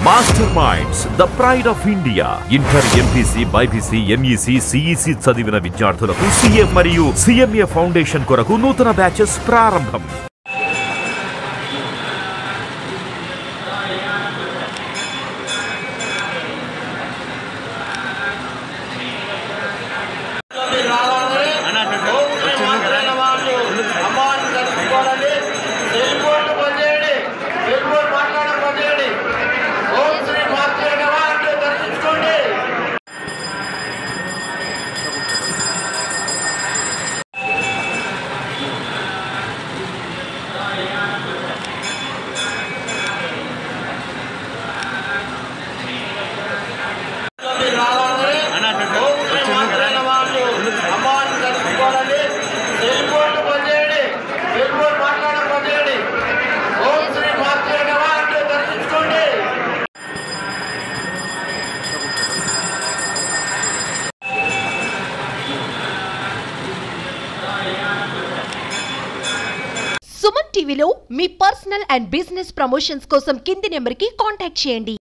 Master minds the pride of India. Inter, MPC, BiPC, MEC, CEC చదివిన విద్యార్థులకు CA మరియు CMA foundation కొరకు నూతన బ్యాచెస్ ప్రారంభం. సుమన్ టీవీలో మీ పర్సనల్ అండ్ బిజినెస్ ప్రమోషన్స్ కోసం కింది నెంబర్కి కాంటాక్ట్ చేయండి.